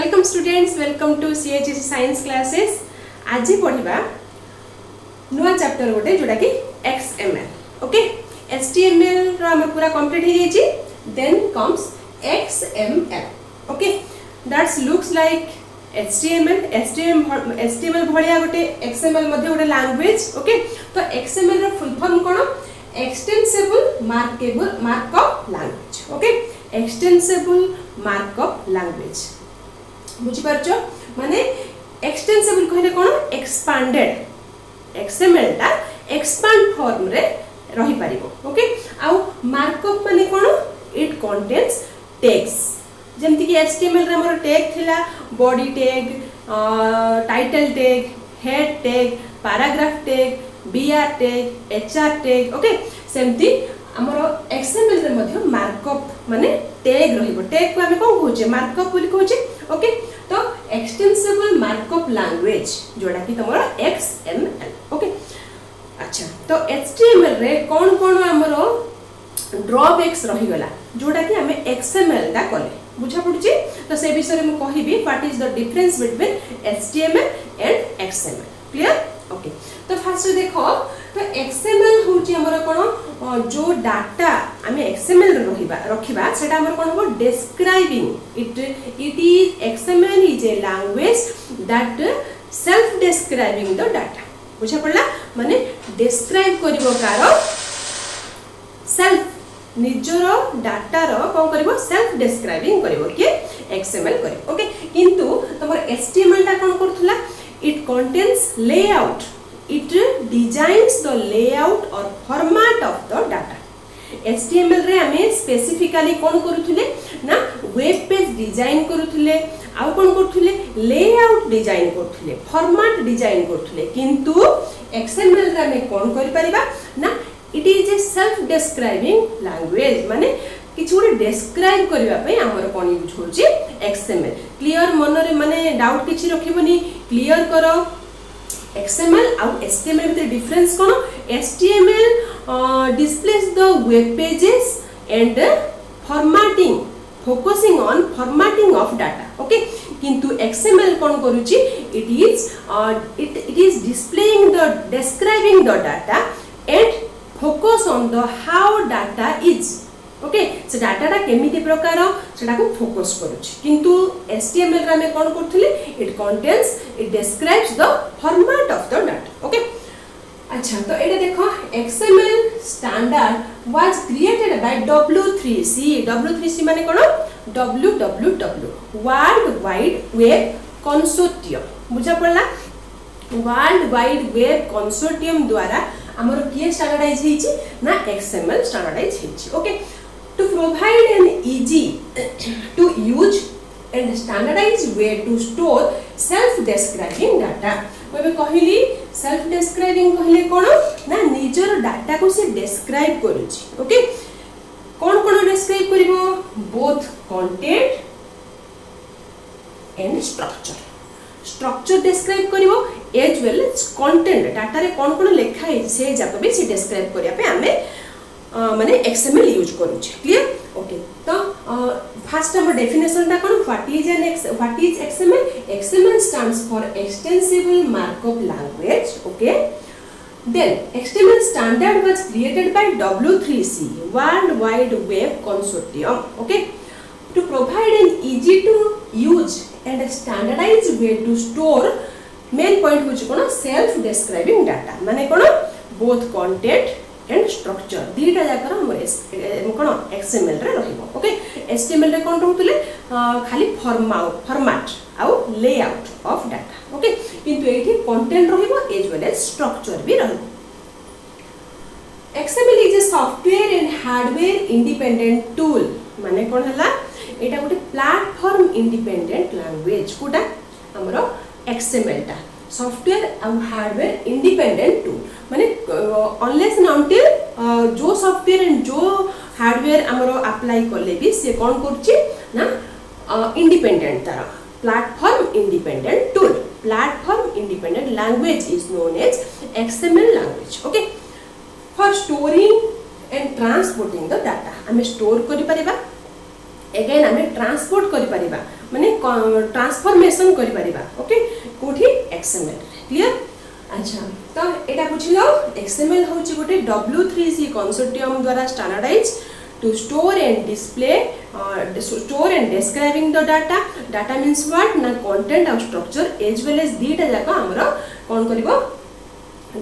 Welcome students, welcome to CHSC science classes. आज पढ़ा नुआ चैप्टर गोटे जोटा कि XML। ओके, HTML रो हमर पूरा कंप्लीट हो जाइए। Then comes XML। Okay, that's looks like HTML भलिया गोटे XML मध्ये गोटे लैंग्वेज। ओके, तो XML रो फुल फॉर्म कोन? Extensible markup language. Okay, extensible markup language बुझी पारछो? माने एक्सटेंसिबल कहले कोन? एक्सपांडेड। XML टा एक्सपांड फॉर्म रे रही पारिबो। ओके, आउ मार्कअप माने कोन? It contains tags. जेमति कि HTML रे हमर टैग थिला body tag, title tag, head tag, paragraph tag, BR tag, HR tag. Okay, सेमति हमर XML रे मध्ये मार्कअप माने टैग रहिबो। टैग को हम कोन कहूचे? मार्कअप बोली कहूचे। ओके, तो एक्सटेंसिबल मार्कअप लैंग्वेज जोड़ा कि तमरो XML। ओके, अच्छा, तो HTML रे कोन कोन हमरो ड्रॉबैक्स रही गला जोड़ा कि हमें XML दा कले बुझा पड़ुची। तो से विषय में कहिबी what is the difference between HTML and XML। Clear? Okay, तो फर्स्ट देखो, तो XML होची हमर कोन? जो डाटा हमें XML रे रखिबा सेटा हमर कोन हो? Describing it is XML is a language that self describing the data. बुझा पड़ला? माने डिस्क्राइब करिवो कार सेल्फ निजर डाटा रो कोन करिवो? सेल्फ डिस्क्राइबिंग करिवो के XML करिवो। ओके, किंतु तमर HTML टा कोन करथुला? It contains layout. It designs the layout or format of the data. HTML रे हमें स्पेसिफिकली कोन करूथुले ना वेब पेज डिजाइन करूथुले, आउ कोन करूथुले? लेआउट डिजाइन करूथुले, फॉर्मेट डिजाइन करूथुले। किंतु XML रे हमें कोन करि परिबा ना it is a self describing language. माने किछु गोटे डिस्क्राइब करबा पई हमर कोन यूज होची? XML। क्लियर? मन रे माने डाउट किछि रखिबनी, क्लियर करो। XML और HTML with the difference कोन? HTML displays the web pages and formatting, focusing on formatting of data. Okay, किंतु XML कोन करूची? It is displaying the describing the data and focus on the how data is. Okay, से डाटाटा केमिति प्रकार सेटा को focus करूची। किंतु HTML रे में कोन करथले? It describes the format of the data. Okay, अच्छा, तो एटा देखो XML standard was created by W3C। W3C माने कोन? WWW world wide web consortium. बुझा पड़ला? वर्ल्ड वाइड वेब कंसोर्टियम द्वारा हमर के स्टैंडर्डाइज हेची ना XML स्टैंडर्डाइज हेची। Okay, to provide an easy to use and standardized way to store self describing data। मैं कहली सेल्फ डिस्क्राइबिंग कहले कोन ना निजर डाटा को से डिस्क्राइब करूची। ओके, कोन कोन डिस्क्राइब करिवो? Both content and structure describe करिवो as well as content. Data रे कोन कोन लिखा है से जाक भी से डिस्क्राइब करिया पे हमें माने XML यूज करूचे। क्लियर? ओके, तो फर्स्ट हमर डेफिनेशन ता कोन? What is XML? XML stands for extensible markup language. Okay, then XML standard was created by W3C World Wide Web Consortium. Okay, to provide an easy to use and standardized way to store main point होची कोन? Self describing data. माने कोन? Both content and structure दीटा जाकर हम कोन XML रे रहिबो। Okay, HTML रे कोन रहउतले? खाली format आउ layout of data. Okay, किंतु एठी कंटेंट रहिबो एज वेल एज स्ट्रक्चर भी रहिबो। XML is a software and hardware independent tool. माने कोन हला? एटा गोटे प्लेटफॉर्म इंडिपेंडेंट लैंग्वेज। कोटा हमरो XML टा सॉफ्टवेयर और हार्डवेयर इंडिपेंडेंट टूल। माने अनलेस एंड अनटिल जो सॉफ्टवेयर एंड जो हार्डवेयर हमरो अप्लाई करले भी से कोन करची ना इंडिपेंडेंट तारा platform independent tool. Platform independent language is known as XML language. Okay, for storing and transporting the data हमें स्टोर करि परिबा एगेन आम ट्रांसपोर्ट कर माने ट्रांसफॉर्मेशन कर ओके कोठी एक्सएमएल क्लियर। अच्छा तो एटा बुझिलो एक्सएमएल होची गोटे W3C कंसोर्टियम द्वारा standardize to store and display store and describing the data means what ना कंटेंट और structure as well as data जाक हमर कोन करबो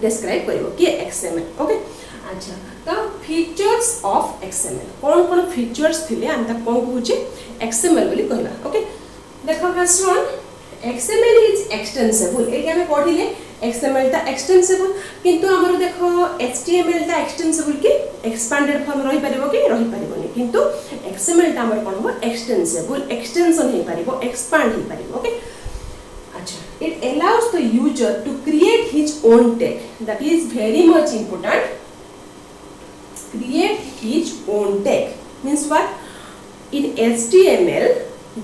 डिस्क्राइब करबो कि एक्सएमएल ओके। अच्छा तो फीचर्स ऑफ एक्सएमएल कौन कौन फीचर्स थिले हम त कोन कहूचे एक्सएमएल बोली कहला ओके। देखो first one XML is extensible ए हम पढिले एक्सएमएल ता एक्सटेंसिबल किंतु हमर देखो एचटीएमएल ता एक्सटेंसिबल कि एक्सपांडेड फॉर्म रही परिबो कि रही परिबोनी किंतु एक्सएमएल ता हमर कोन हो एक्सटेंसिबल एक्सटेंशन हे परिबो एक्सपांड हे परिबो ओके। अच्छा it allows the user to create his own tag that is very much important create his own tag means what in HTML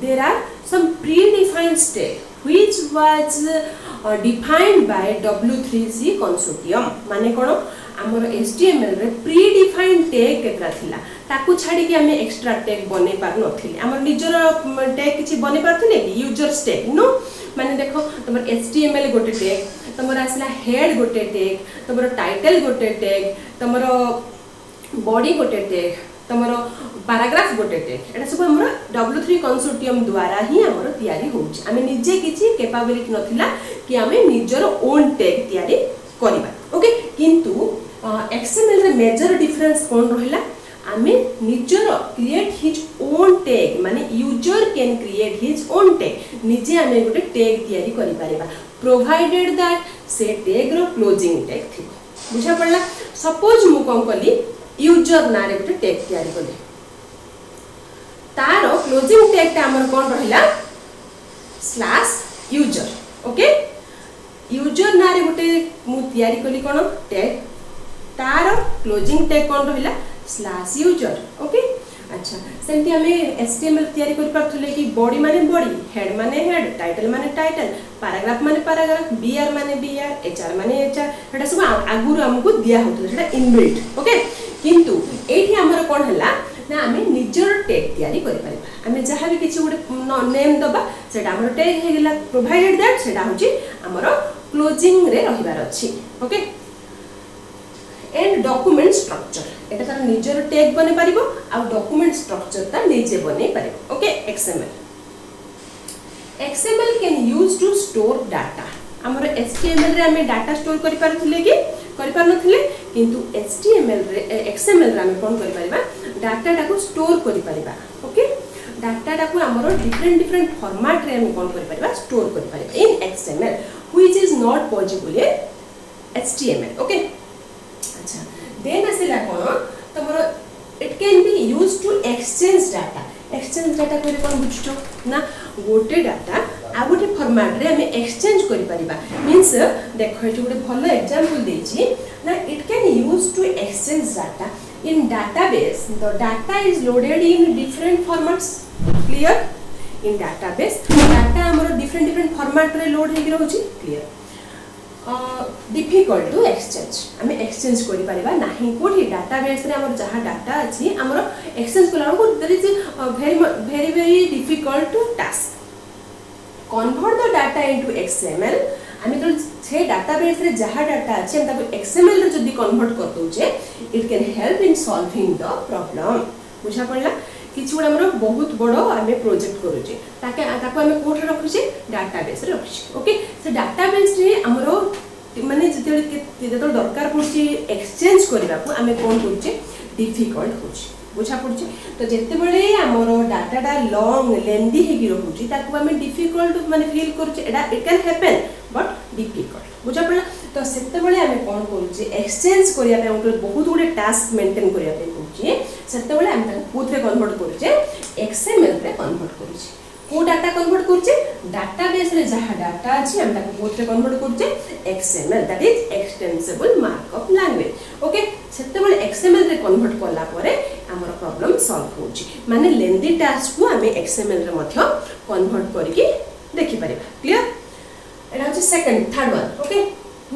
there are some predefined tag which was defined by W3C consortium माने कोन हमर HTML रे predefined tag केतरा थिला ताकू छाडी कि हमें extra tag बने पार नथिले हमर निजर टैग किछि बने पारथिले कि यूजर्स टैग नो माने देखो तमर HTML गोटे टैग तमर आसला हेड गोटे टैग तमर टाइटल गोटे टैग तमर बॉडी गोटे टैग तमर पैराग्राफ गोटे टैग एटा सब हमर W3 कंसोर्टियम द्वारा ही हमर तयारी होउची हमें निजे किछि कैपेबिलिटी नथिला कि हमें निजर ओन टैग तयारी करबा ओके। किंतु एक्सएमएल रे मेजर डिफरेंस कोन रहिला आमे निजर क्रिएट हिज ओन टैग माने user can create his own tag निजे आमे गोटे टैग तयारी करि परिबा प्रोवाइडेड दैट से टैग रो क्लोजिंग टैग थी बुझा पड़ला। सपोज मु कोन कली यूजर ना रे गोटे टैग तयारी कली तारो क्लोजिंग टैग ता हमर कोन रहिला स्लैश यूजर ओके। यूजर ना रे गोटे मु तयारी कली कोन टैग तारो क्लोजिंग टैग कोन रहिला स्लैश यूजर ओके। अच्छा सेमती हमें एचटीएमएल तयारी कर पाथले कि बॉडी माने बॉडी हेड माने हेड टाइटल माने टाइटल पैराग्राफ माने पैराग्राफ बीआर माने बीआर एचआर माने एचआर एटा सब आगुर हमको दिया होतले सेटा इनबिल्ट ओके। किंतु एठी हमर कोन हला ना हमें निजर टैग तयारी कर परिबा हमें जहां भी किछि गोटे नेम दबा सेटा हमर टैग हे गेला प्रोवाइडेड दैट सेटा होची हमर क्लोजिंग रे रहिबार अछि ओके। एंड डॉक्यूमेंट स्ट्रक्चर एटा तार निजर टैग बने पारिबो आ डॉक्यूमेंट स्ट्रक्चर ता निजे बने पारिबो okay. XML can use to store data हमर एचटीएमएल रे हमें डाटा स्टोर करि पारथिले कि करि पार नथिले किंतु एचटीएमएल रे एक्सएमएल रे हमें कोन करि पारिबा डाटा टाको स्टोर करि पारिबा ओके। डाटा टाको हमर डिफरेंट फॉर्मेट रे हमें कोन करि पारिबा स्टोर करि पारिबा in XML which is not possible in HTML okay. अच्छा देन आसेला कोन तमरो it can be used to exchange data करे कोन बुझतो ना गोटे डाटा आ गोटे फॉर्मेट रे हमें एक्सचेंज करि परिबा मींस देखो एठी गोटे भलो एग्जांपल देछि ना it can use to exchange data in database the data is loaded in different formats clear in database data हमर different format रे लोड हेकि रहउछि clear डिफिकल्ट टू एक्सचेंज आम एक्सचेंज करि परिबा नाही कोठी डाटाबेस रे हमर जहा डाटा अछि हमर एक्सचेंज कला को there is very difficult task convert the data into XML आम तो से डाटाबेस रे जहा डाटा अछि हम ताको XML रे जदी कन्वर्ट कर दोचे it can help in solving the problem बुझा पड़ला किछु हमर बहुत बड़ो आमे प्रोजेक्ट करूचे ताके ताको आमे कोठ रखुचे डाटाबेस रे रखुचे ओके से डाटाबेस रे हमरो माने जते दरकार पड़छि एक्सचेंज करबा को आमे कोन करूचे डिफिकल्ट होछि बुझा पड़छि तो जते बळे हमरो डाटाटा लॉन्ग लेंदी हेगी रहउछि ताको आमे डिफिकल्ट माने फील करूचे एटा it can happen but difficult बुझा पड़ला तो सेते बळे आमे कोन करूचे एक्सचेंज करिया पे हमको बहुत गुडे टास्क मेंटेन करिया पे करूचे सेते बळे आमे ताको कोथरे कन्वर्ट करूचे XML रे कन्वर्ट करूचे को डाटा कन्वर्ट करूचे डाटाबेस रे जहा डाटा अछि हम ताको कोथरे कन्वर्ट करूचे XML that is extensible markup language okay सेते बळे XML रे कन्वर्ट करला परे हमर प्रॉब्लम सॉल्व होछि माने लेंदी टास्क को हमें XML रे मध्य कन्वर्ट करके देखि परिबा क्लियर एटा होछि second third one okay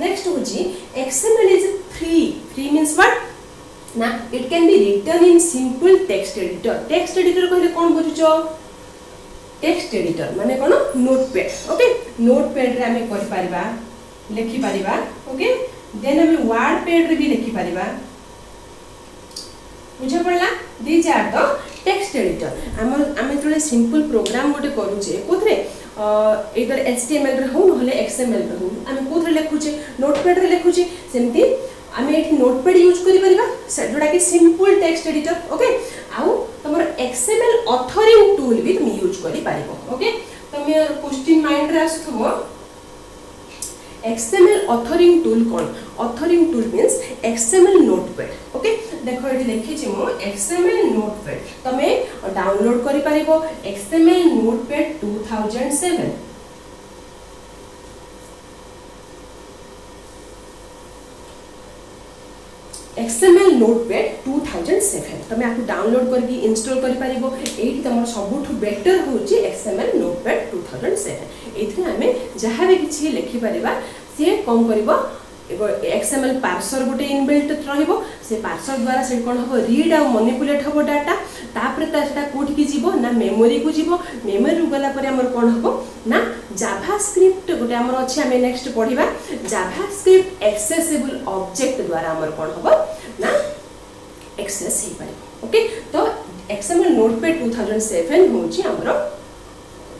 next होछि XML is free means what ना it can be written in simple text editor. Text editor कहले कोन बुझुचो टेक्स्ट एडिटर माने कोन नोटपैड ओके नोटपैड रे हमें कर पारिबा लिखि पारिबा ओके देन हमें वर्ड पैड रे भी लिखि पारिबा बुझा पड़ला these are the text editor आम जो सिंपल प्रोग्राम गोटे करूचे कोथरे इधर HTML रे हो नहले XML रे हो आम कोथरे लिखुचे नोटपैड रे लिखुचे सेमती आम ये नोटपैड यूज करें जोटा कि सिंपल टेक्स्ट एडिटर ओके आउ तुम XML ऑथरिंग टूल भी तुम यूज कर ओके तुम क्वेश्चन माइंड रे आसुथबो XML ऑथरिंग टूल कौन authoring tool means XML notepad okay देखो ये लिखी छी मो XML नोटपैड तमे डाउनलोड करि पारिबो XML नोटपैड 2007 XML नोटपैड 2007 तमे आपको डाउनलोड करके इंस्टॉल करि पारिबो एठी तमर सबुठु बेटर होची XML नोटपैड 2007 एथि हमें जहां भी किछि लिखि पारिबा से कम करिवो एगो XML पार्सर गोटे इनबिल्ट रहिबो से पार्सर द्वारा से कोन हबो रीड आ मैनिपुलेट हबो डाटा तापर सेटा कोठी की जीवो ना मेमोरी को जीवो मेमोरी गला पर हमर कोन हबो ना जावास्क्रिप्ट गोटे हमर अछि हमें नेक्स्ट पढिबा जावास्क्रिप्ट एक्सेसिबल ऑब्जेक्ट द्वारा हमर कोन हबो ना एक्सेस हे पारे ओके तो XML नोटपैड 2007 होची हमर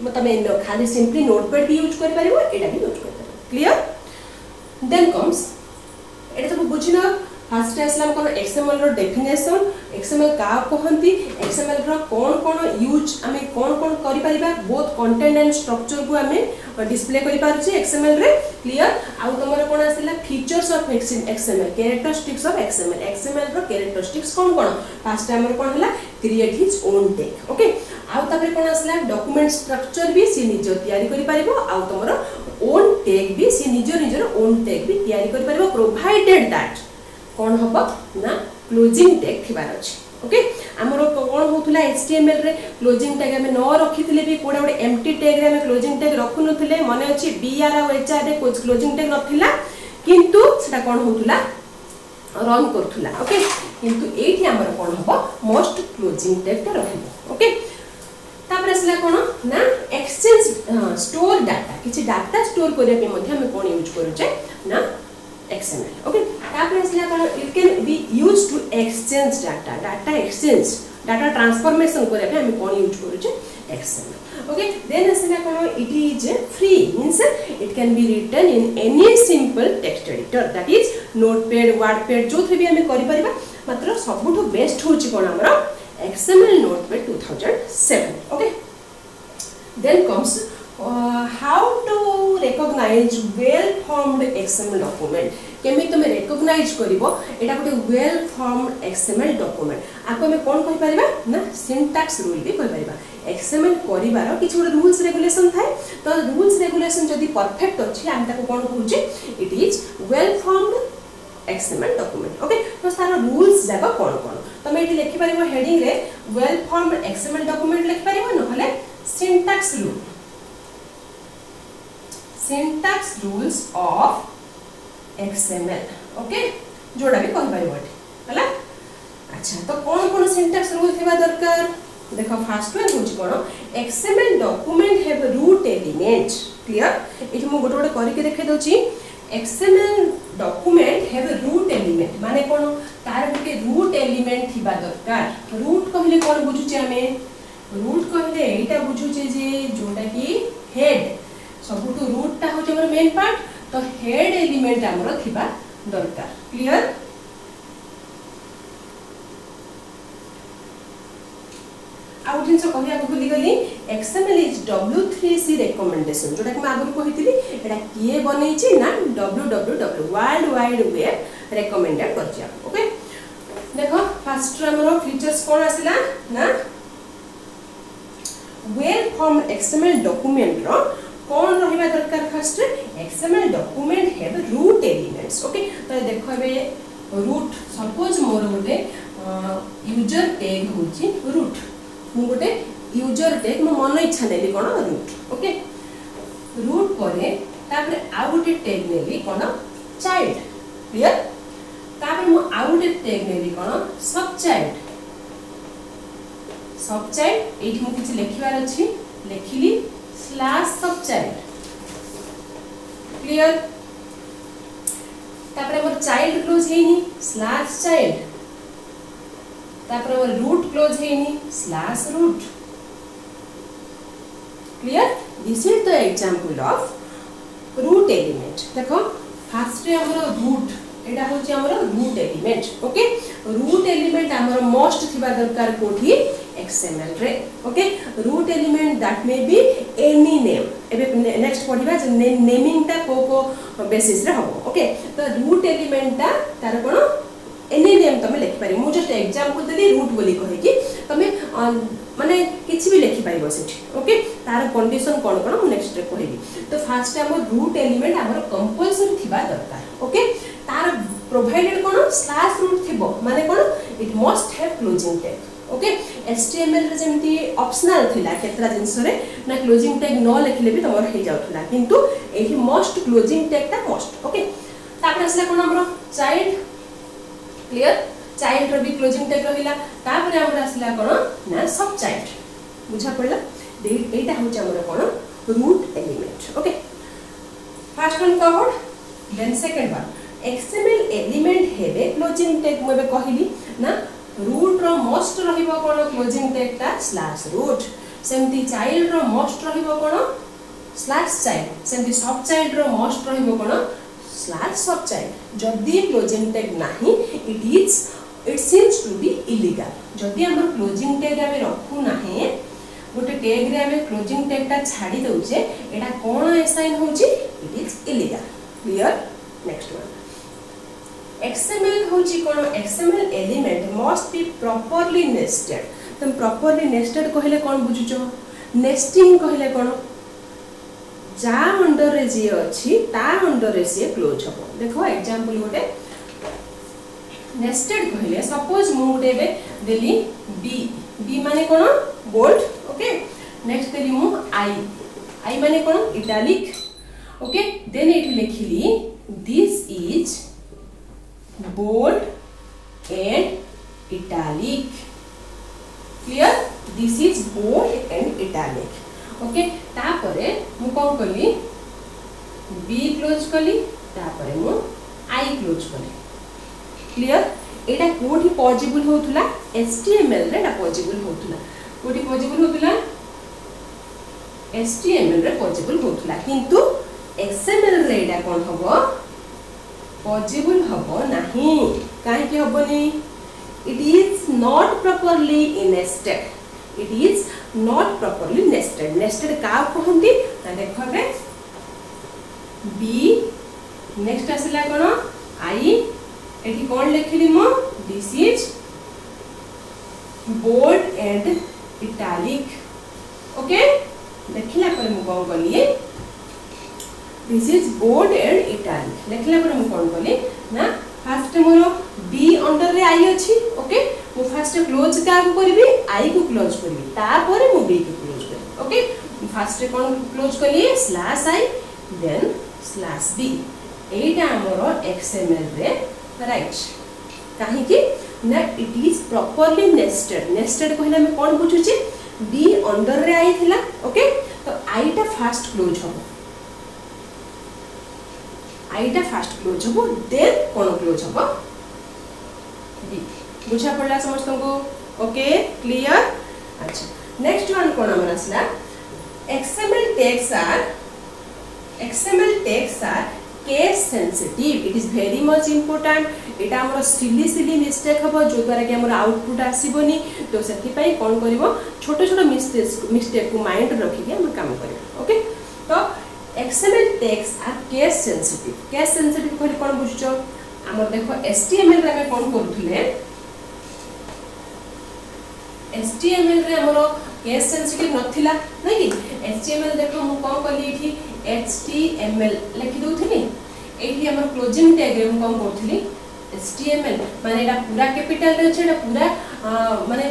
मतलब खाली सिंपली नोटपैड भी यूज कर पारिबो एटा भी यूज कर पारिबो क्लियर देन कम्स एटा सब बुझिना फर्स्ट आसलाम कोन XML रो डेफिनेशन XML का कहंती XML रो कोन यूज हमें कोन करि परिबा बोथ कंटेंट एंड स्ट्रक्चर को हमें डिस्प्ले करि पारछी XML रे क्लियर आउ तमरो कोन आसिला features of XML characteristics of XML रो कैरेक्टरिस्टिक्स कोन फर्स्ट हमर कोन हला create his own tag okay आउ तापर कोन आसिला डॉक्यूमेंट स्ट्रक्चर भी सी निजो तयारी करि पारिबो आउ तमरो ओन टैग भी सी निजर ओन टैग भी तयारी करि पारिबो प्रोवाइडेड दैट कौन हम ना क्लोजिंग टैग थिबार अछि ओके हमरो कोन होतुला HTML रे क्लोजिंग टैग हमें न रखिथिले भी कोडा गोटे एम्प्टी टैग रे हमें क्लोजिंग टैग रखु नथिले माने अछि BR और HR रे क्लोजिंग टैग नथिला किंतु सेटा कोन होतुला रन करथुला ओके किंतु एठी हमरो कोन हबो मोस्ट क्लोजिंग टैग ता रहिबो ओके तापर असला कोन ना एक्सचेंज स्टोर डाटा किछि डाटा स्टोर करिया पे मध्ये हम कोन यूज करूचे ना XML ओके तापर असला कोन it can be used to exchange data exchange data transformation करिया पे हम कोन यूज करूचे XML ओके देन असला कोन it is free means it can be written in any simple text editor that is notepad wordpad जो थे भी हम करि परिबा मात्र सबुठु बेस्ट होची कोन हमरा XML notepad 2007 okay then comes how to recognize well formed XML document केमी तुम recognize करिवो एटा गोटे well formed XML document आपको हम कोन कहि परिबा ना syntax rule भी कहि परिबा XML करिवार किछ गोटे रूल्स रेगुलेशन थाए तो रूल्स रेगुलेशन जदी परफेक्ट अछि हम ताको कोन कहूचे it is well formed XML document okay तो सारा रूल्स जाबा कोन तो मैं एठी लिखि परिबो हेडिंग रे वेल फॉर्म्ड XML डॉक्यूमेंट लिखि परिबो न हले syntax rules of XML okay जोड़ा भी कहि परिबो एठी हला अच्छा तो कोन सिंटैक्स रूल थिबा दरकार देखो फर्स्ट वन होची कोन XML document have root element clear एठी मो गोटे करि के देखे दोची XML document have a root element माने कोन तार गोटे रूट एलिमेंट थिबा दरकार रूट कहले कोन बुझुचे हमें रूट कहले एटा बुझुचे जे जोटा की हेड सबुटु रूट ता होचे हमर मेन पार्ट तो हेड एलिमेंट हमर थिबा दरकार क्लियर आउ जिनस कहिया को भूली गली XML इज W3C रिकमेंडेशन जोटा कि मैं आगु कहितली एटा किए बनै छी ना www world wide web recommended करछि ओके देखो फर्स्ट हमरो फीचर्स कोन आसिला ना वेल फॉर्म्ड XML डॉक्यूमेंट रो कोन रहिबा दरकार first XML document have root elements okay तो देखो बे रूट सपोज मोर गोटे यूजर टैग होची रूट मु गोटे यूजर टैग मो मन इच्छा नेली कोन रूट ओके रूट परे तापर आ गोटे टैग नेली कोन चाइल्ड क्लियर तापर मु आ गोटे टैग नेली कोन सब चाइल्ड एठी मु किछि लिखिबार अछि लिखिली स्लैश सब चाइल्ड क्लियर तापर हमर चाइल्ड क्लोज हेनी स्लैश चाइल्ड तापर हमर रूट क्लोज हेनी slash root clear this is the example of root element देखो फर्स्ट रे हमर रूट एटा होची हमर root element okay root element हमर मोस्ट थिबा दरकार कोठी XML रे okay root element that may be any name एबे नेक्स्ट पढिबा जे नेमिंग ता को बेसिस रे हबो ओके तो रूट एलिमेंट ता तार कोन एनी नेम तमे लिखि पारि मु जस्ट एग्जांपल देली रूट बोली कहि कि तमे माने किछि भी लिखि पारिबो सेठी ओके तार कंडीशन कोन कोन मु नेक्स्ट रे कहिबी तो फर्स्ट हमर रूट एलिमेंट हमर कंपलसरी थिबा दरकार ओके तार प्रोवाइडेड कोन स्लैश रूट थिबो माने कोन it must have closing tag okay HTML रे जेमती ऑप्शनल थिला केतरा जिंस रे ना क्लोजिंग टैग न लिखले भी तमर हे जाउथला किंतु एही मस्ट क्लोजिंग टैग ता मस्ट ओके तापर असला कोन हमर चाइल्ड क्लियर चाइल्ड रो भी क्लोजिंग टैग रहिला तापर हमर असला कोन ना सब चाइल्ड बुझा पड़ला एटा हो हमर कोन root element okay first one covered then second one XML element हेबे क्लोजिंग टैग मबे कहिली ना रूट रो मोस्ट रहिबो कोन क्लोजिंग टैग ता स्लैश रूट सेमती चाइल्ड रो मोस्ट रहिबो कोन स्लैश चाइल्ड सेमती सब चाइल्ड रो मोस्ट रहिबो कोन स्लैश सब चाइल्ड जदी क्लोजिंग टैग नाही it seems to be illegal जदी हमर क्लोजिंग टैग आमे रखु नाही गोटे टैग रे आमे क्लोजिंग टैग ता छाडी दउचे एटा कोन असाइन होची it is illegal clear next one XML होची कोन XML element must be properly nested तुम प्रॉपर्ली नेस्टेड कहले कोन बुझुचो नेस्टिंग कहले कोन जा अंडर रे जे अछि ता अंडर रे से क्लोज हबो देखो एग्जांपल गोटे नेस्टेड कहले सपोज मु गोटे बे देली बी माने कोन बोल्ड ओके नेक्स्ट देली मु आई माने कोन इटैलिक ओके देन इट लिखिली this is bold and italic clear this is bold and italic okay तापरे मु कोन कली b क्लोज कली तापरे मु i क्लोज कली क्लियर एटा कोठी पॉसिबल होतुला HTML रे एटा पॉसिबल होतुला कोठी पॉसिबल होतुला HTML रे पॉसिबल होतुला किंतु XML रे एटा कोन हबो पॉसिबल हबो नाही काहे कि हबोनी it is not properly nested it is not properly nested का कहंती ना देखबे बी नेक्स्ट आसला कोन आई एठी कोन लिखली मो this is bold and italic okay देखिला पर मु कोन कलिए this is bold and italic लेखला पर हम कोन बोले ना फर्स्ट मोर b अंडर रे i अछि ओके मु फर्स्ट क्लोज का करबी i को क्लोज करबी तापर मु b को क्लोज करबी ओके फर्स्ट कोन क्लोज करली slash i then slash b एटा हमर XML रे राइट काहे कि ना इट इज प्रॉपर्ली नेस्टेड कहले हम कोन बुझुची b अंडर रे i थिला ओके तो i टा फर्स्ट क्लोज हो आईटा फास्ट क्लोज हबो देन कोन क्लोज हबो बी बुझा पड़ला समस्त को ओके क्लियर अच्छा नेक्स्ट वन कोन हमर असला XML tags are case sensitive it is very much important एटा हमर सिली मिस्टेक हबो जो द्वारा कि हमर आउटपुट आसीबोनी तो सेति पई कोन करबो छोटो छोटो मिस्टेक को माइंड रखि के हम काम करबो ओके तो XML tags are case sensitive कहले कोन बुझछो हमर देखो HTML रे कोन करथुले HTML रे हमरो केस सेंसिटिव नथिला नै कि HTML देखो मु कोन कली एठी HTML लिखि दोथिनी एठी हमर क्लोजिंग टैग रे मु कोन करथली HTML माने एटा पूरा कैपिटल रे छै एटा पूरा माने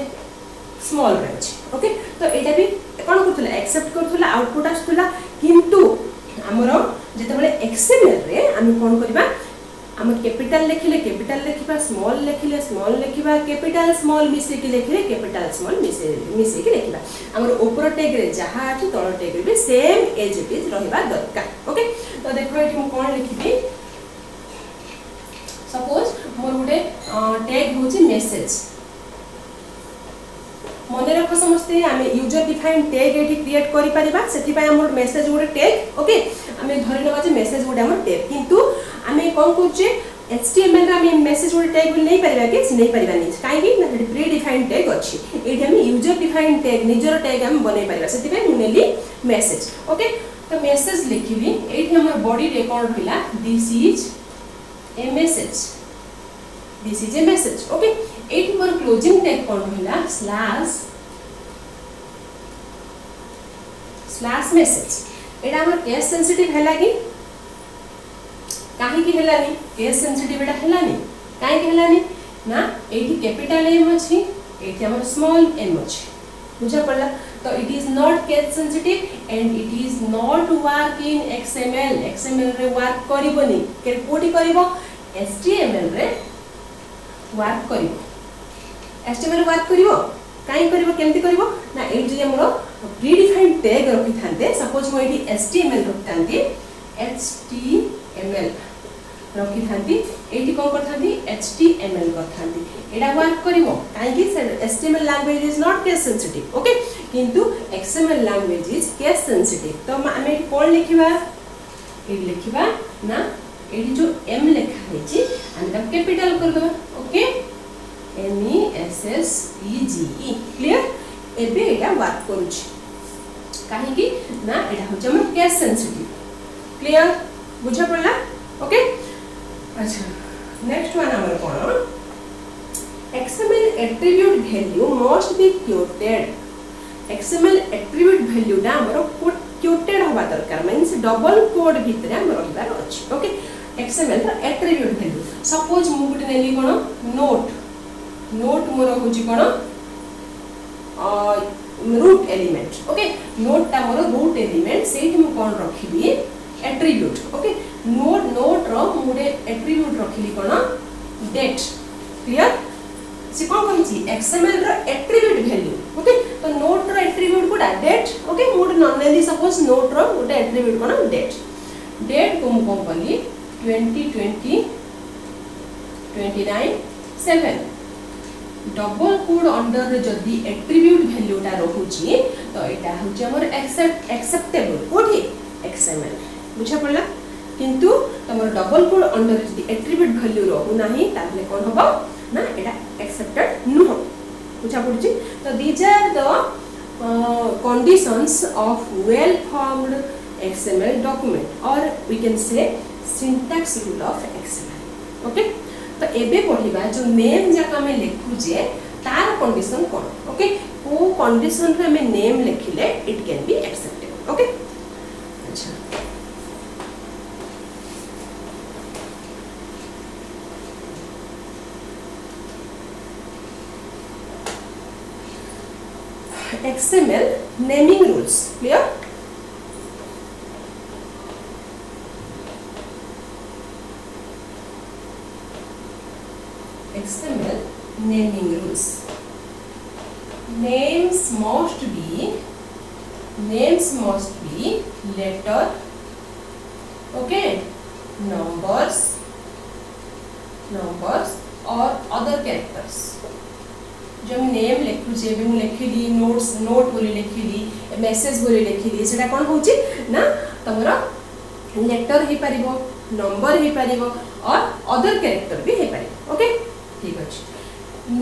स्मॉल रे छै ओके तो एटा भी कोन करथला एक्सेप्ट करथला आउटपुट आस्तला किंतु हमरो जेते बळे XML रे हम कोन करबा आम कैपिटल लिखिले कैपिटल लिखा स्मॉल लिखिले स्मॉल लिखा कैपिटल स्मॉल मिसेक लिखिले कैपिटल स्मॉल मिसेक लिखा आम ऊपर टैग रे जहाँ अच्छी तल टैग रे भी सेम एज इट इज रहा दरकार ओके तो देखो ये कौन लिखी सपोज मोर गोटे टैग हूँ मेसेज मन रख समस्ते आम यूजर डिफाइन टैग ये क्रिएट कर मेसेज गोटे टैग ओके आम धरी ना मेसेज गोटे आम टैग किंतु आम कौन करुचे HTML रे मेसेज गोटे टैग नहीं पारिबा कि नहीं पारिबा नहीं कहीं प्री डिफाइन टैग अच्छी ये आम यूजर डिफाइन टैग निजर टैग आम बनै पारिबा से मुनेली मेसेज ओके तो मेसेज लिखिली ये हमर बॉडी रे कौन रहिला this is a message okay eighty more closing tag कौन रहिला स्लैश मेसेज एटा हमर केस सेंसिटिव हैला कि काहे कि हैलानी केस सेंसिटिव एटा हैलानी काहे कि हैलानी ना एटी कैपिटल एम अछि एटी हमर स्मॉल एम अछि बुझा पड़ला तो it is not case sensitive and it is not work in XML रे वर्क करिवनी के कोठी करिवो HTML रे वर्क करिवो HTML वर्क करिवो काई करिवो केमति करिवो ना ए जे हमरो प्री डिफाइंड टैग रखि थांते सपोज मो एटी HTML रखतांती HTML रखि थांती एटी कोन करथांती HTML करथांती एडा वर्क करिवो काई कि HTML language is not case sensitive okay किंतु XML language is case sensitive तो हमें कोन लिखिबा ए लिखिबा ना एटी जो M लिखा है जी हम कैपिटल कर दो ओके MESSEGE क्लियर एबे एटा वर्क करूछ काहे कि ना एटा हो जम केस सेंसिटिव क्लियर बुझा पड़ला ओके अच्छा नेक्स्ट वन हमर कोन XML attribute value must be quoted XML attribute value दा हमर quoted होबा दरकार मींस डबल कोड भितरे हम रहबार अछि ओके XML रो attribute value सपोज मु गुटे नेली कोन नोट मोर होची कोन रूट एलिमेंट ओके नोट ता मोर रूट एलिमेंट सेठ मु कोन रखिबी एट्रिब्यूट ओके नोट रो मुडे एट्रिब्यूट रखिली कोन डेट क्लियर से कोन करछि XML रो एट्रिब्यूट वैल्यू ओके तो नोट रो एट्रिब्यूट कोडा डेट ओके मुड ननेली सपोज नोट रो गुटे एट्रिब्यूट कोन डेट को मु कोन करली 2020 29 7 डबल कोड अंडर रे जदी एट्रिब्यूट वैल्यूटा रहुची तो एटा होची हमर एक्सेप्टेबल कोठी XML बुझा पड़ला किंतु तमर डबल कोड अंडर जदी एट्रिब्यूट वैल्यू रहु नाही ताले कोन होबो ना एटा एक्सेप्टेड नुह बुझा पड़ची तो these are the conditions of well formed XML document or we can say syntax rule of XML okay तो एबे पढिबा जो नेम जाका हमें लिखु जे तार कंडीशन कोन ओके को कंडीशन रे हमें नेम लिखिले it can be acceptable okay अच्छा XML naming rules clear XML naming rules names must be letter okay numbers or other characters जो हम नेम लिखु जे भी लिखिली नोट बोली लिखिली मेसेज बोली लिखिली सेटा कोन होची ना तमरा लेटर हे परिबो नंबर हे परिबो और अदर कैरेक्टर भी हे परिबो ओके ठीक अछि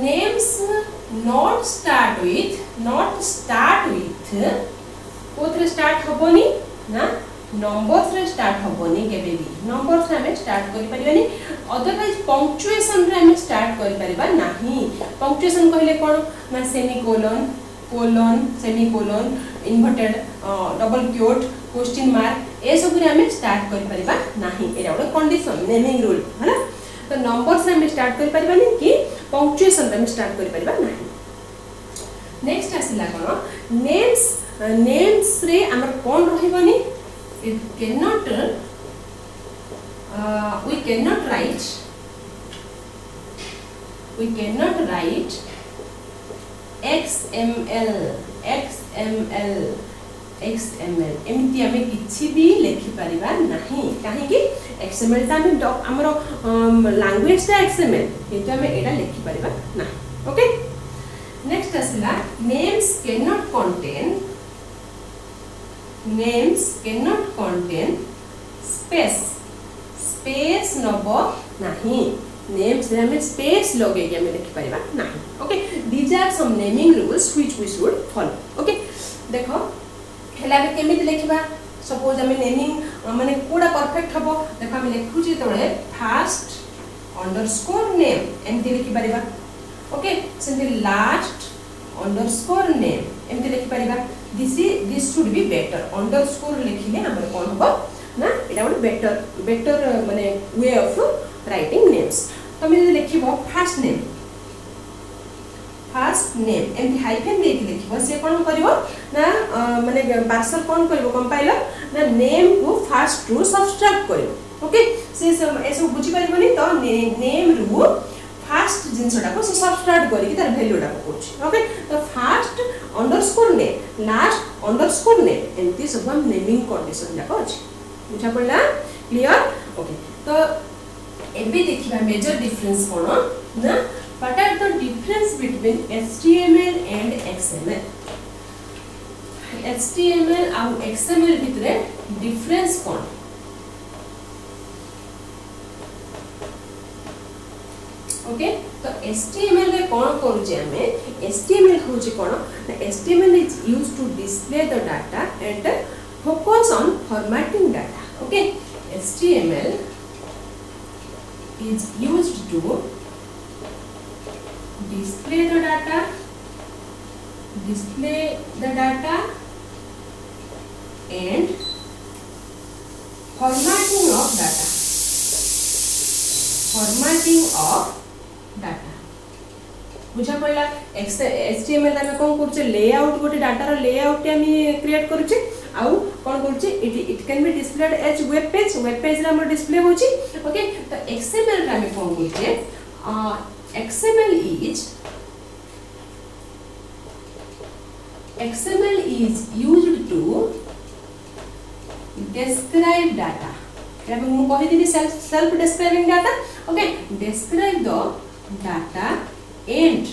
नेम्स नॉट स्टार्ट विथ कोथरे स्टार्ट होबोनी ना नंबर्स रे स्टार्ट होबोनी केबे भी नंबर्स रे हमें स्टार्ट करि परिबानी अदरवाइज पंक्चुएशन रे हमें स्टार्ट करि परिबा नाही पंक्चुएशन कहले कोन ना semicolon semicolon inverted double quote question mark ए सब रे हमें स्टार्ट करि परिबा नाही एरा ଗୋଟେ कंडीशन नेमिंग रूल हला तो नंबर्स रे हमें स्टार्ट करि परिबानी कि पंक्चुएशन रे हमें स्टार्ट करि परिबा नाही नेक्स्ट आसिला कोन नेम्स रे हमर कोन रहिबनी it cannot we cannot write XML एमती आमे किछि भी लिखि परिबा नाही काहे कि XML ता आमे हमरो लैंग्वेज ता XML किंतु आमे एटा लिखि परिबा ना ओके नेक्स्ट असला names cannot contain space नबो नाही names रे हमें space लगे के हमें लिखि परिबा नाही okay these are some naming rules which we should follow okay देखो हेला के केमिति लिखिबा सपोज हमें नेमिंग माने कोडा परफेक्ट हबो देखो हमें लिखु छी तळे फर्स्ट अंडरस्कोर नेम एमति लिखि परिबा ओके सेंति लास्ट अंडरस्कोर नेम एमति लिखि परिबा this should be better underscore लिखिले हमर कोन हबो ना एटा ଗୋଟେ बेटर माने वे ऑफ राइटिंग नेम्स तमे जे लिखिबो फर्स्ट नेम एमति हाइफेन दे के लिखिबो से कोन करिवो ना माने पार्सर कोन करिवो कंपाइलर ना नेम को फर्स्ट रु सब्ट्रैक्ट करिवो ओके से ऐसे बुझी परिबोनी तो नेम रु फर्स्ट जिंसटा को सब्ट्रैक्ट करी तार वैल्यूटा पकोछि ओके तो first underscore name last underscore name एमति सब हम नेमिंग कंडीशन जाको अछि बुझा पड़ला क्लियर ओके तो एबे देखिबा मेजर डिफरेंस कोन ना what are the difference between HTML and XML HTML और XML भितरे डिफरेंस कोन ओके तो HTML रे कोन करूचे हमें HTML होची कोन HTML is used to display the data and focus on formatting data okay HTML is used to display the data and formatting of data बुझा पड़ला HTML ता में कोन करछे लेआउट गोटे डाटा रो लेआउट के हम क्रिएट करछे आउ कोन करछे it can be displayed as web page रे हमर डिस्प्ले होची ओके तो XML रा में कोन करछे XML is used to describe data या मैं कहि दिनी self describing data okay describe the data and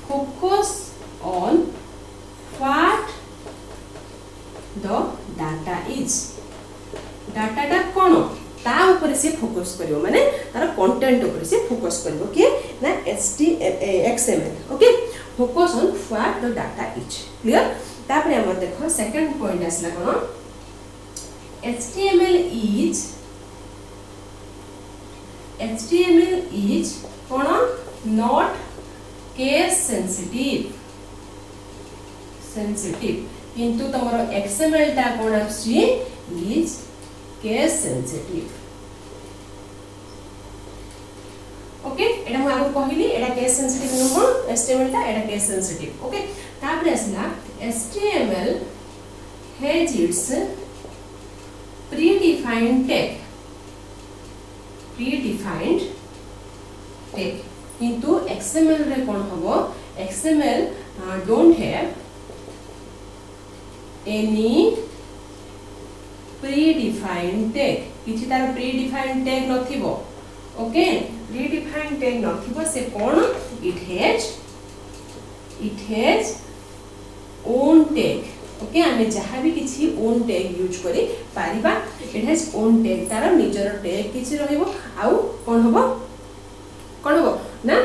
focus on what the data is data टा कोन ता ऊपर से फोकस करियो माने तार कंटेंट ऊपर से फोकस करियो कि ना XML okay focus on what the data is clear तापर हमर देखो सेकंड पॉइंट आसला कोन HTML is cone not case sensitive किंतु तमरो XML ता कोन आसी इज केस सेंसिटिव ओके एडा हम आगु कहली एडा केस सेंसिटिव नो HTML ता एडा केस सेंसिटिव ओके तापर असला HTML has its predefined tag किंतु XML रे कोन हबो XML don't have any predefined tag किछि तार predefined tag नथिबो ओके predefined tag नथिबो से कोन it has own tag okay हमें जहां भी किछि own tag यूज करी पारिबा it has own tag तार निजर tag किछि रहइबो आउ कोन हबो ना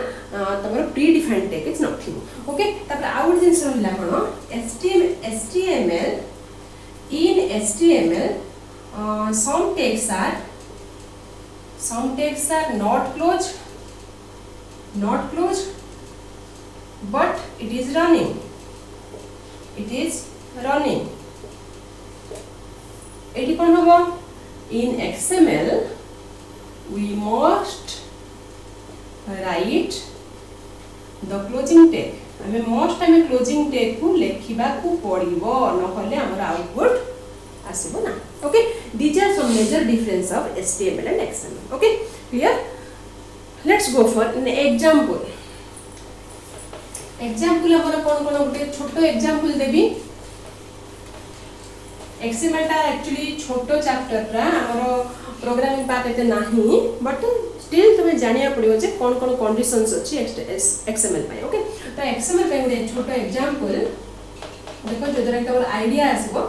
तमरो predefined tag किछि नथिबो ओके तापर आउट जिंस रहला कोन HTML in HTML some tags are not closed but it is running एटी कोन हबो in XML we must write the closing tag हमें मोस्ट हमें क्लोजिंग टैग को लेखिबा को पड़िबो न होले हमर आउटपुट आसीबो ना Okay, these are some major difference of HTML and XML. Okay, clear? Let's go for an example. Example हमर कोन गोटे छोटो example देबी. XML टा एक्चुअली छोटो चैप्टर रा हमर प्रोग्रामिंग पार्ट एते नाही, बट स्टिल तुम्हें जानिया पड़िबो जे कोन कोन कंडीशंस अछि XML पय. ओके, तो XML पय गोटे छोटो एग्जांपल देखो जदरा के आईडिया आसीबो.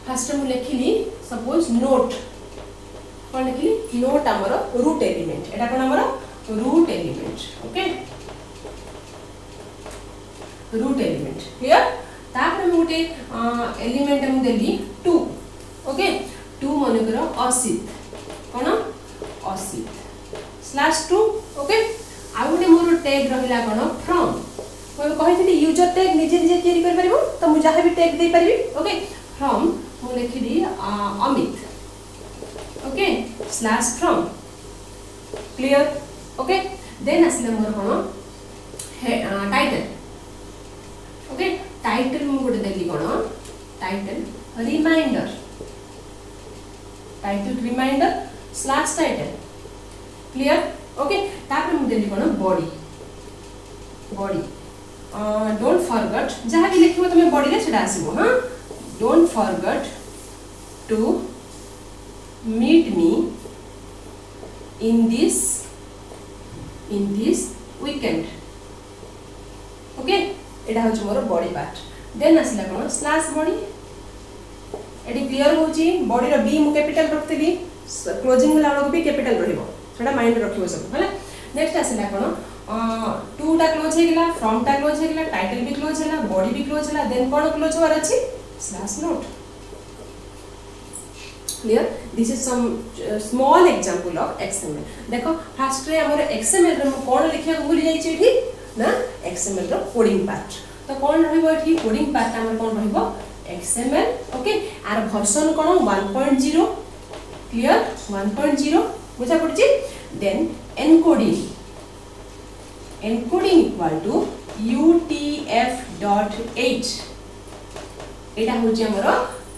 फर्स्ट मु लिखिली सपोज नोट कोन लिखिली नोट हमर रूट एलिमेंट. एटा कोन हमर root element. Okay, root element clear. तापर मु गोटे एलिमेंट मु देली 2. ओके, 2 मन करो असित कोन असित स्लैश 2. ओके, आ गोटे मोर टैग रहिला कोन फ्रॉम. मैं कहितली यूजर टैग निजे निजे क्रिएट कर परबो, तो मु जहां भी टैग दे परबी. ओके, फ्रॉम मु लिखिली Amit. Okay, slash from clear. Okay, then असले मोर कोन टाइटल. ओके, टाइटल मु गोटे देली कोन title reminder. Title reminder slash title clear. Okay, तापर मु देली कोन बॉडी. बॉडी डोंट फॉरगेट जहां भी लिखिबो तमे बॉडी रे सेटा आसीबो. हां, don't forget to meet me in this weekend. Okay, एटा होछ मोर बॉडी पार्ट. देन आसीला कोन स्लैश बॉडी. एटी क्लियर होची बॉडी रो बी मु कैपिटल रखतली, क्लोजिंग होला लोग भी कैपिटल रहिबो, सेटा माइंड रखिबो सब. हला नेक्स्ट आसीला कोन 2 टा क्लोज हे गेला, फ्रॉम टा क्लोज हे गेला, टाइटल भी क्लोज होला, बॉडी भी क्लोज होला. देन कोन क्लोज होर अछि slash note. Clear. This is some small example of XML. देखो फर्स्ट रे हमर XML रे कोन लिखिया भूली जाई छी एठी ना XML रो कोडिंग पार्ट. तो कोन रहइबो एठी कोडिंग पार्ट हमर कोन रहइबो XML. ओके, आर वर्जन कोन 1.0 क्लियर. 1.0 बुझा पड़छि. Then encoding. Encoding equal to UTF.8. एटा होछि हमर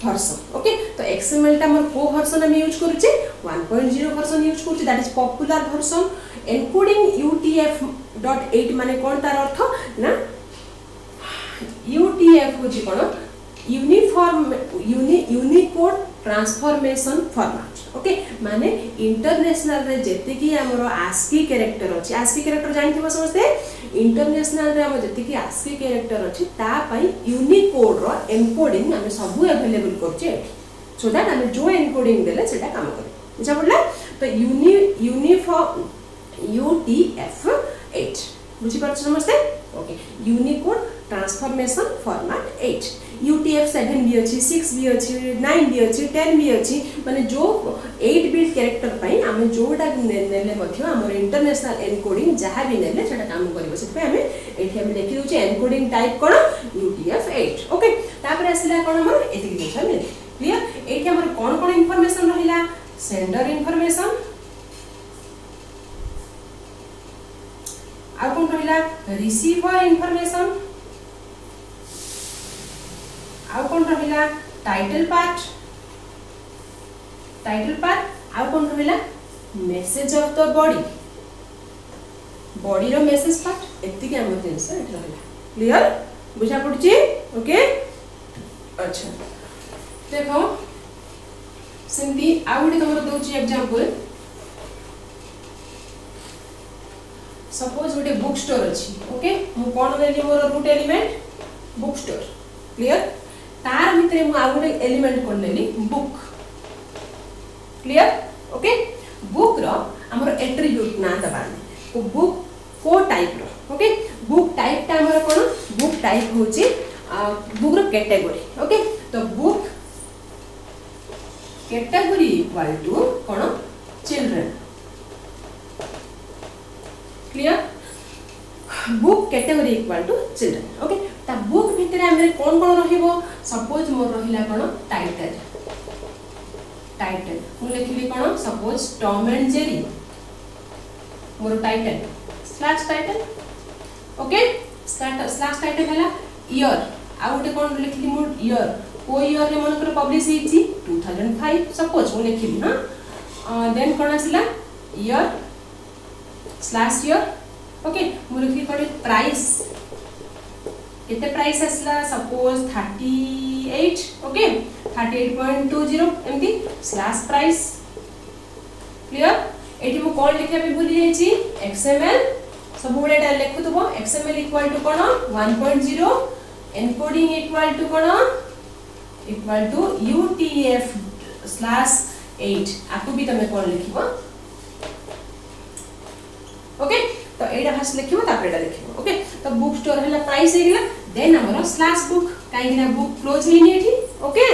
वर्जन. ओके, तो XML टा हमर को वर्जन हम यूज करूचे 1.0 वर्जन यूज करूचे, that is popular version. Encoding UTF.8 माने कोन तार अर्थ ना UTF होछि कोन यूनिकोड ट्रांसफॉर्मेशन फॉर्मेट. ओके, माने इंटरनेशनल रे जेते की हमरो ASCII कैरेक्टर अछि. ASCII कैरेक्टर जानथिबो समझते. इंटरनेशनल रे हम जेते की ASCII कैरेक्टर अछि ता पई यूनिकोड रो एनकोडिंग हम सब अवेलेबल करछे, सो दैट हम जो एनकोडिंग देले सेटा काम करे. बुझा पड़ला. तो यूनिफॉर्म UTF-8 बुझी पाछ समझते. Okay, Unicode transformation format 8. UTF-7 भी अछि, 6 भी अछि, 9 भी अछि, 10 भी अछि. माने जो 8 बिट कैरेक्टर पई हम जोडा नेले मध्य हमर इंटरनेशनल एनकोडिंग जहां भी नेले सेटा काम करबो. सेते हम एठी हम लिखि दोचे एनकोडिंग टाइप कोन UTF-8. ओके, तापर आसिला कोन हमर एति लिखा मिले. क्लियर. एठी हमर कोन कोन इंफॉर्मेशन रहिला सेंडर इंफॉर्मेशन, आ कोन रहिला रिसीवर इंफॉर्मेशन, आ कोन रहिला टाइटल पार्ट. आ कोन रहिला message of the body. Body रो मेसेज पार्ट एति के हमर जिंस एठ रहिला. क्लियर. बुझा पड़छि. ओके, अच्छा देखो सिंपली आ गुडी तमरो दोची एग्जांपल. सपोज गोटे बुक स्टोर अछि. ओके, मु कोन देली मोर root element book store. Clear. तार भितरे मु आ गोटे एलिमेंट कोन लेली बुक. क्लियर. ओके, बुक रो हमर एट्रिब्यूट ना दबानी को बुक को टाइप रो. ओके, बुक टाइप ता हमर कोन बुक टाइप होची बुक रो कैटेगरी. ओके, तो बुक कैटेगरी इक्वल टू कोन children. Clear. Book category equal to children. Okay, ता बुक भितरे हमरे कोन कोन रहिबो. सपोज मोर रहिला कोन टाइटल. मु लिखिली कोन सपोज टॉम एंड जेरी. मोर title slash title. Okay, slash title हला ईयर. आ गोटे कोन लिखिली मोर ईयर को ईयर रे मन पब्लिश होईची 2005 सपोज मु लिखिली हां देन कोन आसिला ईयर स्लैश ईयर ओके मु लिखि कोन प्राइस केते प्राइस आसला सपोज 38 ओके 38.20 एमती स्लैश प्राइस क्लियर एठी मु कोन लिखिया भी भूली जाईची XML सब गुडे एटा लिखुतबो XML इक्वल टू कोन 1.0 एन्कोडिंग इक्वल टू कोन इक्वल टू UTF/8 आपको भी तमे कोन लिखिबो ओके तो एटा फर्स्ट लिखिबो तापर एटा लिखिबो ओके तो बुक स्टोर हला प्राइस हे गेला देन हमरो स्लैश बुक काई ना बुक क्लोज हेनी एठी ओके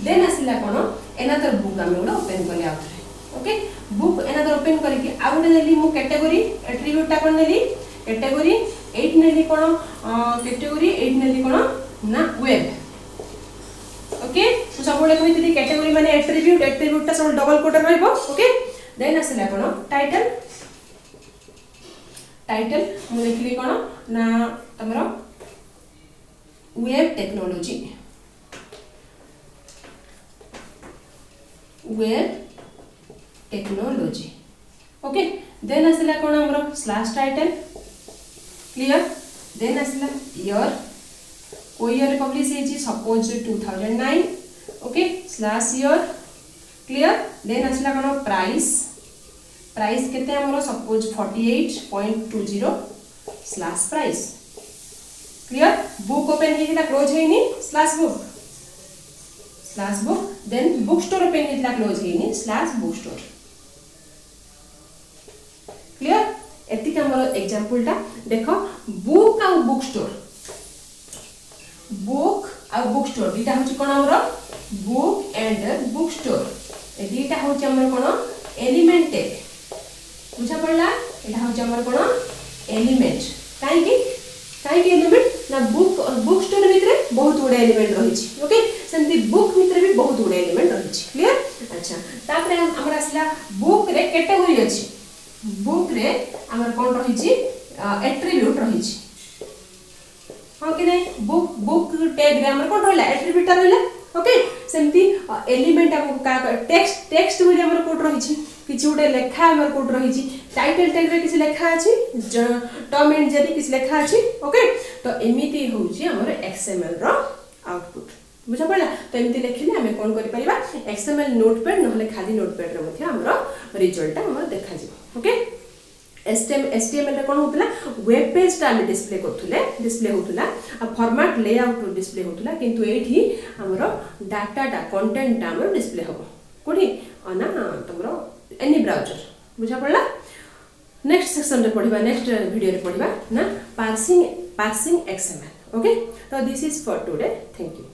देन आसिला कोन एनादर बुक हम एटा ओपन करले आउथरे ओके बुक एनादर ओपन करके आ गोटे नेली मु कैटेगरी एट्रिब्यूट ता कोन नेली कैटेगरी 8 नेली कोन कैटेगरी 8 नेली कोन ना वेब ओके तो सब बोले कहितली कैटेगरी माने एट्रिब्यूट ता सब डबल कोट रहइबो ओके देन आसिला कोन टाइटल मु लिखली कोन ना तमरो वेब टेक्नोलॉजी ओके देन आसिला कोन हमरो स्लैश टाइटल क्लियर देन आसिला ईयर को ईयर पब्लिश हेची suppose 2009 okay slash year clear then आसिला कोन प्राइस केते हमरो सपोज 48.20 slash price clear book open हेला क्लोज हेनी slash book then book store open हेला क्लोज हेनी स्लैश बुक स्टोर क्लियर एति का हमरो एग्जांपल टा देखो बुक आ बुक स्टोर दीटा होची कोन हमरो बुक एंड बुक स्टोर ए दीटा होची हमरो कोन एलिमेंट टेग बुझा पड़ला एटा होची हमर कोन एलिमेंट काई एलिमेंट ना बुक स्टोर भितरे बहुत गुडे एलिमेंट रहिछि ओके सेंती बुक भितरे भी बहुत गुडे एलिमेंट रहिछि क्लियर अच्छा तापरे हमर आसला बुक रे कैटेगरी अछि बुक रे हमर कोन रहिछि एट्रिब्यूट रहिछि हां कि नै बुक टैग रे हमर कोन रहला एट्रिब्यूट रहला ओके सेंती एलिमेंट हम टेक्स्ट रे हमर कोड रहिछि किछि उडे लेखा हमर कोड रहिछि टाइटल टैग रे किछि लेखा अछि टर्म एंड जेरी किछि लेखा अछि ओके तो एमिति होउछि हमर XML रो आउटपुट बुझा पड़ला तो एमिति लेखिले हमें कोन करि परिबा XML नोटपैड नहले खाली नोटपैड रे मध्य हमर रिजल्ट हमर देखा जिवो ओके HTML रे कोन होतला वेब पेज ता हम डिस्प्ले होतला आ फॉर्मेट लेआउट डिस्प्ले होतला किंतु एठी हमरो डाटा कंटेंट हमर डिस्प्ले होबो कोडी अना तमरो एनी ब्राउजर बुझा पड़ला नेक्स्ट सेक्शन रे पढिबा नेक्स्ट वीडियो रे पढिबा ना पार्सिंग XML ओके तो this is for today thank you.